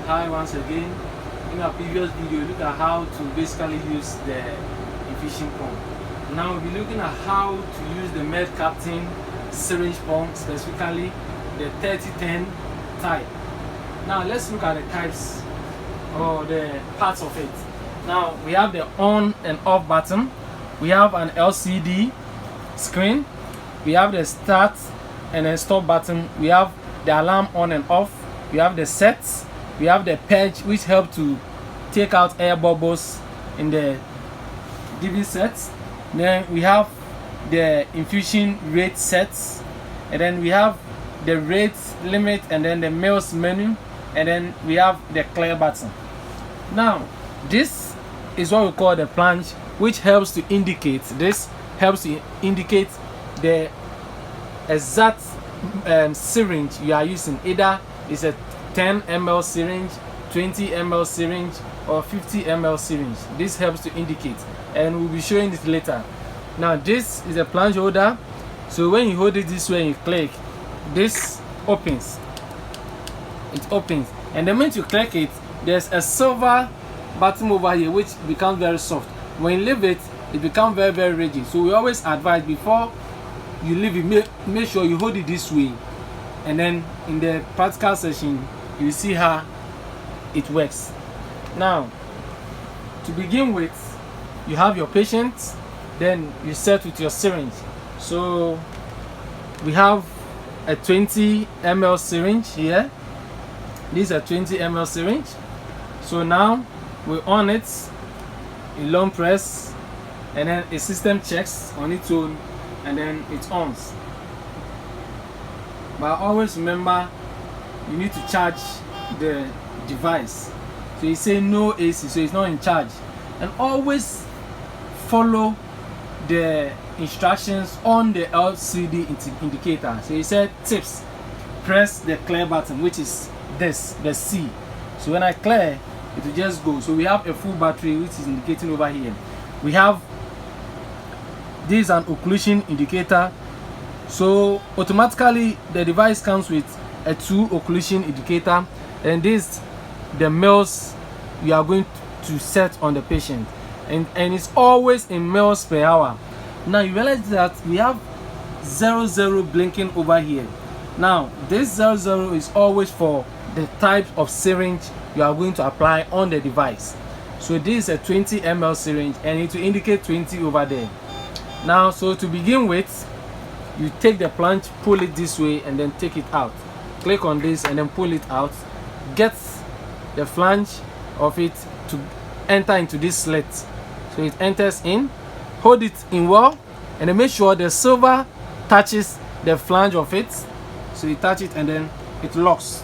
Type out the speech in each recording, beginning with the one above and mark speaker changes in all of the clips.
Speaker 1: Hi once again. In our previous video, look at how to basically use the infusion pump. Now we'll be looking at how to use the MEDCAPTAIN syringe pump, specifically the 3010 type. Now let's look at the types or the parts of it. Now we have the on and off button. We have an LCD screen. We have the start and then stop button. We have the alarm on and off. We have the sets. We have the purge, which help to take out air bubbles in the DV sets. Then we have the infusion rate sets, and then we have the rate limit, and then the meals menu, and then we have the clear button. Now this is what we call the plunge, which helps to indicate the exact syringe you are using. Either it's a 10 ml syringe, 20 ml syringe, or 50 ml syringe. This helps to indicate, and we'll be showing it later. Now this is a plunge holder, so when you hold it this way and you click, this opens. It opens, and the moment you click it, there's a silver button over here which becomes very soft. When you leave it, it becomes very, very rigid. So we always advise, before you leave it, make sure you hold it this way, and then in the practical session you see how it works. Now to begin with, you have your patient, then you set with your syringe. So we have a 20 ml syringe here. This is a 20 ml syringe. So now we on it, a long press, and then a system checks on its own, and then it ons. But always remember, you need to charge the device. So you say no AC, so it's not in charge. And always follow the instructions on the LCD indicator. So you said tips, press the clear button, which is this, the C. So when I clear, it will just go. So we have a full battery, which is indicating over here. We have this, an occlusion indicator. So automatically the device comes with a 2 occlusion indicator, and this the mils you are going to set on the patient, and it's always in mils per hour. Now you realize that we have 00 blinking over here. Now this 00 is always for the type of syringe you are going to apply on the device. So this is a 20 ml syringe, and it will indicate 20 over there. Now, so to begin with, you take the plunge, pull it this way, and then take it out. Click on this and then pull it out. Get the flange of it to enter into this slit. So it enters in. Hold it in well, and then make sure the silver touches the flange of it. So you touch it and then it locks.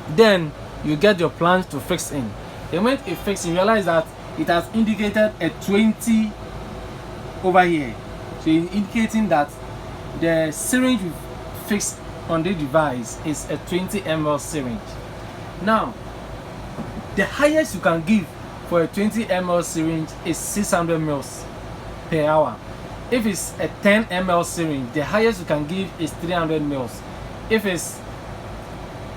Speaker 1: Then you get your plunge to fix in. The moment it fixes, you realize that it has indicated a 20 over here. So it's indicating that the syringe we fixed on the device is a 20 ml syringe. Now the highest you can give for a 20 ml syringe is 600 ml per hour. If it's a 10 ml syringe, the highest you can give is 300 ml. If it's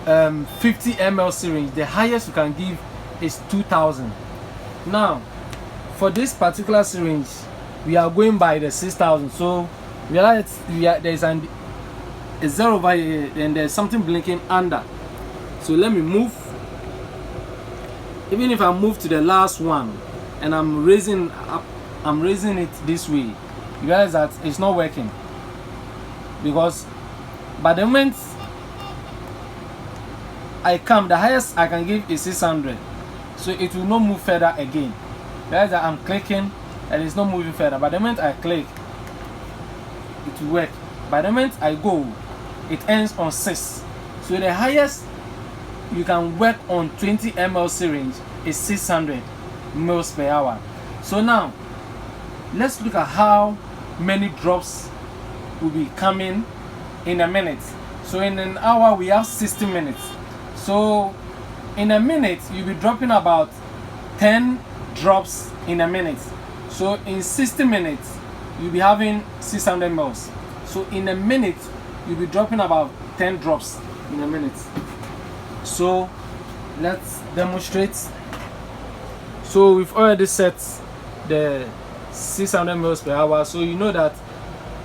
Speaker 1: 50 ml syringe, the highest you can give is 2000. Now for this particular syringe, we are going by the 6000. So realize there's a 0 over here, and there's something blinking under. So let me move. Even if I move to the last one and I'm raising it this way, you realize that it's not working, because by the moment I come, the highest I can give is 600. So it will not move further again. Realize that I'm clicking and it's not moving further. By the moment I click, it will work. By the moment I go, it ends on 6. So the highest you can work on 20 ml syringe is 600 ml per hour. So now let's look at how many drops will be coming in a minute. So in an hour we have 60 minutes. So in a minute you'll be dropping about 10 drops in a minute. So in 60 minutes you'll be having 600 ml. So in a minute you'll be dropping about 10 drops in a minute. So let's demonstrate. So we've already set the 600 mils per hour, so you know that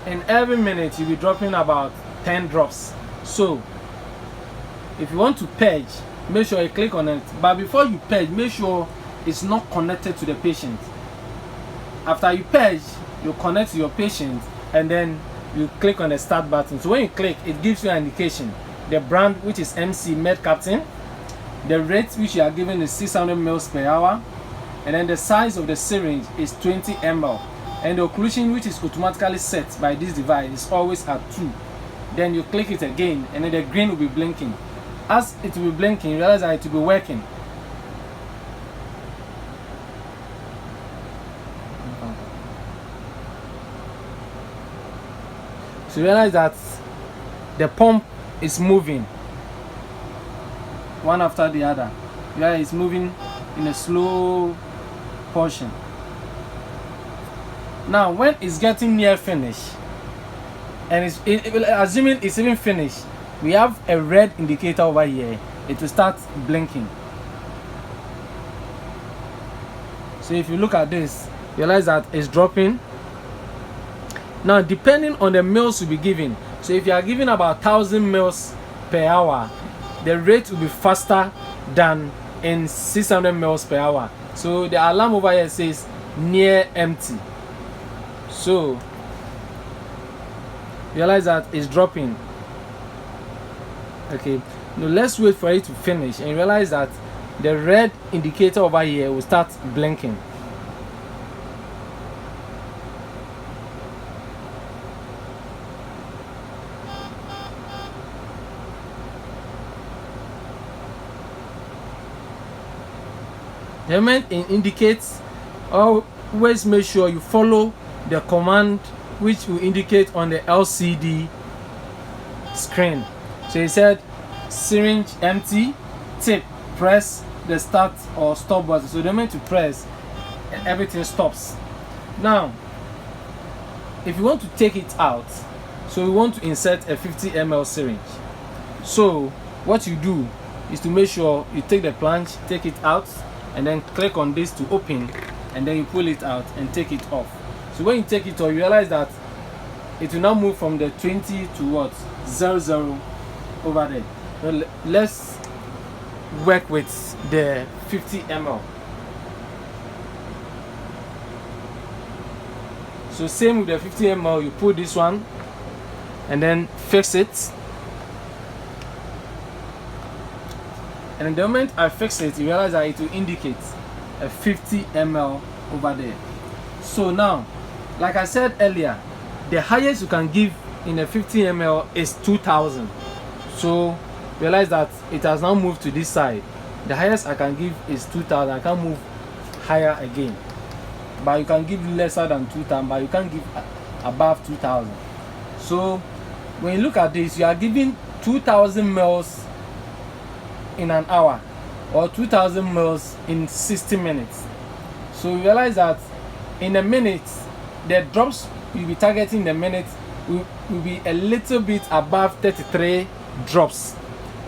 Speaker 1: in every minute you'll be dropping about 10 drops. So if you want to purge, make sure you click on it, but before you purge, make sure it's not connected to the patient. After you purge, you connect to your patient and then you click on the start button. So when you click, it gives you an indication, the brand, which is MC MEDCAPTAIN, the rate which you are given is 600 mils per hour, and then the size of the syringe is 20 ml, and the occlusion, which is automatically set by this device, is always at 2. Then you click it again and then the green will be blinking. As it will be blinking, you realize that it will be working. So you realize that the pump is moving one after the other. Yeah, it's moving in a slow portion. Now when it's getting near finish, and assuming it's even finished, we have a red indicator over here. It will start blinking. So if you look at this, you realize that it's dropping. Now depending on the mils you'll be giving, so if you are giving about 1000 mils per hour, the rate will be faster than in 600 mils per hour. So the alarm over here says near empty. So realize that it's dropping. Okay, now let's wait for it to finish and realize that the red indicator over here will start blinking. The moment it indicates, always make sure you follow the command which will indicate on the LCD screen. So it said syringe empty, tip, press the start or stop button. So the moment you press, everything stops. Now if you want to take it out, so we want to insert a 50 ml syringe. So what you do is to make sure you take the plunge, take it out, and then click on this to open, and then you pull it out and take it off. So when you take it off, you realize that it will now move from the 20 to what? 00 over there. So let's work with the 50 ml. So same with the 50 ml, you put this one and then fix it. And the moment I fix it, you realize that it will indicate a 50 ml over there. So now, like I said earlier, the highest you can give in a 50 ml is 2000. So realize that it has now moved to this side. The highest I can give is 2000. I can't move higher again. But you can give lesser than 2000, but you can't give above 2000. So when you look at this, you are giving 2000 mils in an hour or 2000 mils in 60 minutes. So you realize that in a minute, the drops you'll be targeting in a minute will be a little bit above 33 drops.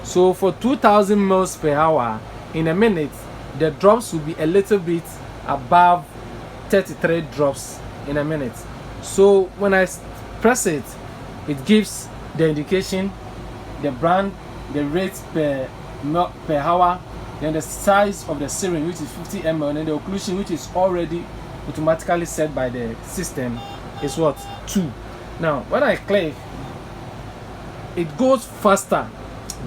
Speaker 1: So for 2000 mils per hour in a minute, the drops will be a little bit above 33 drops in a minute. So when I press it, it gives the indication, the brand, the rate per hour, then the size of the syringe, which is 50 ml, and then the occlusion, which is already automatically set by the system, is what? 2. Now when I click, it goes faster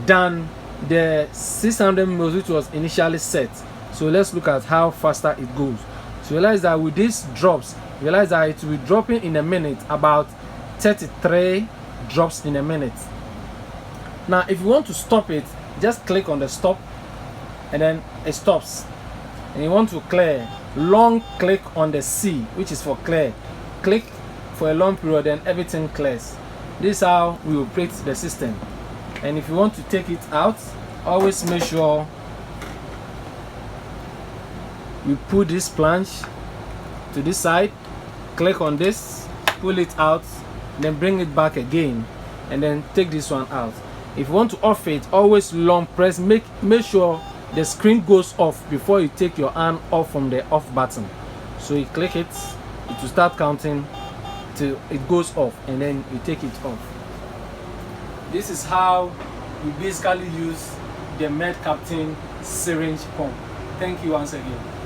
Speaker 1: than the 600 ml which was initially set. So let's look at how faster it goes. So realize that with these drops, realize that it will be dropping in a minute about 33 drops in a minute. Now if you want to stop it, just click on the stop and then it stops. And you want to clear, long click on the C, which is for clear. Click for a long period, then everything clears. This is how we operate the system. And if you want to take it out, always make sure you put this plunge to this side, click on this, pull it out, then bring it back again, and then take this one out. If you want to off it, always long press, make sure the screen goes off before you take your hand off from the off button. So you click it, it will start counting till it goes off, and then you take it off. This is how you basically use the MEDCAPTAIN syringe pump. Thank you once again.